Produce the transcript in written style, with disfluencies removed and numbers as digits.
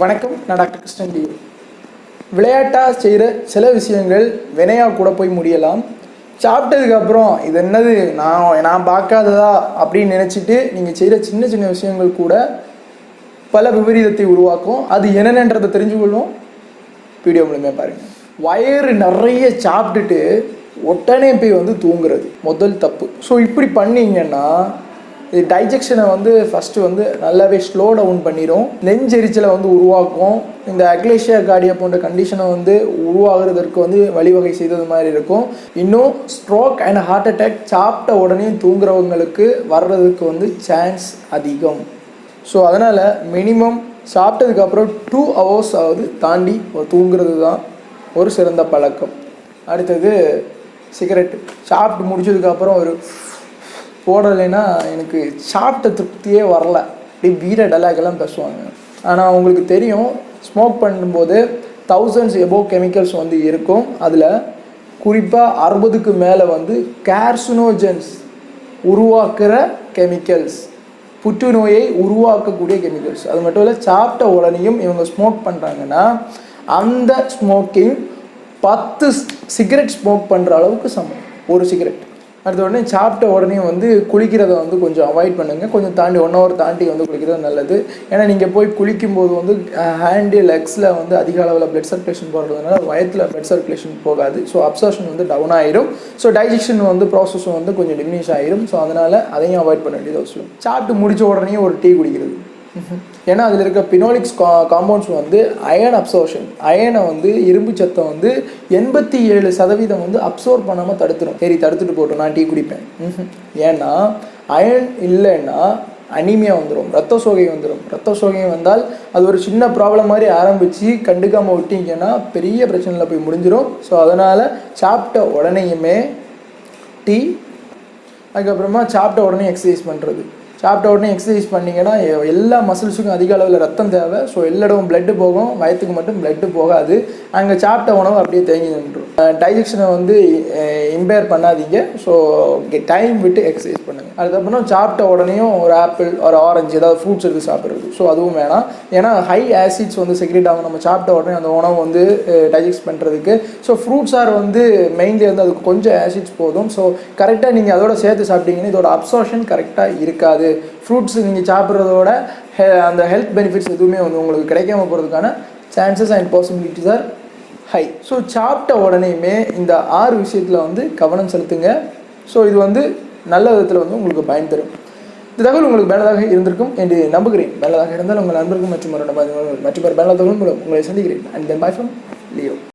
வணக்கம், நான் doctor Kristen Leo. விளையாட்டாக செய்கிற சில விஷயங்கள் வினையாக கூட போய் முடியலாம். சாப்பிட்டதுக்கப்புறம் இது என்னது நான் பார்க்காததா அப்படின்னு நினச்சிட்டு நீங்கள் செய்கிற சின்ன சின்ன விஷயங்கள் கூட பல விபரீதத்தை உருவாக்கும். அது என்னென்னன்றதை தெரிஞ்சுக்கொள்ளும். வீடியோ மூலமே பாருங்கள். வயிறு நிறைய சாப்பிட்டுட்டு உடனே போய் தூங்குறது முதல் தப்பு. ஸோ இப்படி பண்ணிங்கன்னா இது டைஜெக்ஷனை ஃபஸ்ட்டு நல்லாவே ஸ்லோ டவுன் பண்ணிடும். நெஞ்செரிச்சலை உருவாக்கும். இந்த அக்லேஷியா கார்டியா போன்ற கண்டிஷனை உருவாகிறதுக்கு வழிவகை செய்தது மாதிரி இருக்கும். இன்னும் ஸ்ட்ரோக் அண்ட் ஹார்ட் அட்டாக் சாப்பிட்ட உடனே தூங்குறவங்களுக்கு வர்றதுக்கு சான்ஸ் அதிகம். ஸோ அதனால் மினிமம் சாப்பிட்டதுக்கப்புறம் 2 hours தாண்டி தூங்குறது தான் ஒரு சிறந்த பழக்கம். அடுத்தது சிகரெட்டு. சாப்பிட்டு முடிச்சதுக்கப்புறம் ஒரு போடலைன்னா எனக்கு சாப்பிட்ட திருப்தியே வரல, அப்படி வீர டலாக்கெல்லாம் பேசுவாங்க. ஆனால் உங்களுக்கு தெரியும், ஸ்மோக் பண்ணும்போது thousands above கெமிக்கல்ஸ் இருக்கும். அதில் குறிப்பாக 60க்கு மேலே கார்சினோஜன்ஸ் உருவாக்குற கெமிக்கல்ஸ், புற்றுநோயை உருவாக்கக்கூடிய கெமிக்கல்ஸ். அது மட்டும் இல்லை, சாப்பிட்ட உடனேயும் இவங்க ஸ்மோக் பண்ணுறாங்கன்னா அந்த ஸ்மோக்கிங் 10 சிகரெட் ஸ்மோக் பண்ணுற அளவுக்கு சமம், ஒரு சிகரெட். அடுத்த உடனே சாப்பிட்ட உடனே குளிக்கிறத கொஞ்சம் அவாய்ட் பண்ணுங்கள். கொஞ்சம் தாண்டி 1 hour தாண்டி குளிக்கிறது நல்லது. ஏன்னா நீங்கள் போய் குளிக்கும்போது ஹேண்டு லெக்ஸில் அதிக அளவில் பிளட் சர்க்குலேஷன் போடுறதுனால வயத்தில் பிளட் சர்க்குலேஷன் போகாது. ஸோ அப்சார்ப்ஷன் டவுன் ஆயிரும். ஸோ டைஜெக்ஷன் ப்ராசஸ் கொஞ்சம் டிமினிஷ் ஆயிரும். ஸோ அதனால் அதையும் அவாய்ட் பண்ண வேண்டியது அவசியம். சாப்பிட்டு முடித்த உடனே ஒரு டீ குடிக்கிறது. ஏன்னா அதில் இருக்க பினோலிக்ஸ் காம்பவுண்ட்ஸ் அயன் அப்சர்ப்ஷன், அயனை இரும்பு சத்தை 87% அப்சர்வ் பண்ணாமல் தடுத்துடும். சரி, தடுத்துட்டு போட்டோம், நான் டீ குடிப்பேன். ஏன்னா அயன் இல்லைன்னா அனீமியா வந்துடும், ரத்த சோகை வந்துடும். ரத்த சோகை வந்தால் அது ஒரு சின்ன ப்ராப்ளம் மாதிரி ஆரம்பித்து கண்டுக்காமல் விட்டீங்கன்னா பெரிய பிரச்சனையில் போய் முடிஞ்சிடும். ஸோ அதனால் சாப்பிட்ட உடனேயுமே டீ, அதுக்கப்புறமா சாப்பிட்ட உடனே எக்ஸசைஸ் பண்ணுறது. சாப்பிட்ட உடனே எக்ஸசைஸ் பண்ணிங்கன்னா எல்லா மசில்ஸுக்கும் அதிக அளவில் ரத்தம் தேவை. ஸோ எல்லா இடமும் பிளட்டு போகும், வயத்துக்கு மட்டும் பிளட்டு போகாது. அங்கே சாப்பிட்ட உணவு அப்படியே தேங்கி நின்றுடும். டைஜெக்ஷனை இம்பேர் பண்ணாதீங்க. ஸோ டைம் விட்டு எக்ஸசைஸ் பண்ணுங்கள். அதுக்கப்புறம் சாப்பிட்ட உடனேயும் ஒரு ஆப்பிள், ஒரு ஆரஞ்சு, ஏதாவது ஃப்ரூட்ஸ் எடுத்து சாப்பிட்றது. ஸோ அதுவும் வேணாம். ஏன்னா ஹை ஆசிட்ஸ் செக்ரேட் ஆகும் நம்ம சாப்பிட்ட உடனே அந்த உணவு டைஜெஸ்ட் பண்ணுறதுக்கு. ஸோ ஃப்ரூட்ஸ் ஆர் மெயின்லி அதுக்கு கொஞ்சம் ஆசிட்ஸ் போதும். ஸோ கரெக்டாக நீங்கள் அதோட சேர்த்து சாப்பிட்டீங்கன்னா இதோட அப்சார்ப்ஷன் கரெக்டாக இருக்காது. ஃப்ரூட்ஸ் நீங்கள் சாப்பிட்றதோட அந்த ஹெல்த் பெனிஃபிட்ஸ் எதுவுமே உங்களுக்கு கிடைக்காம போகிறதுக்கான chances and possibilities R high. So சாப்பிட்ட உடனேயுமே இந்த 6 விஷயத்தில் கவனம் செலுத்துங்க. ஸோ இது நல்ல விதத்தில் உங்களுக்கு பயன் தரும். இந்த தகவல் உங்களுக்கு பயனுள்ளதாக இருந்திருக்கும் என்று நம்புகிறேன். பயனுள்ளதாக இருந்தால் உங்கள் நண்பர்கள் மற்றும் பயனுள்ள தகவல் மூலம் உங்களை சந்திக்கிறேன். And then by from Leo.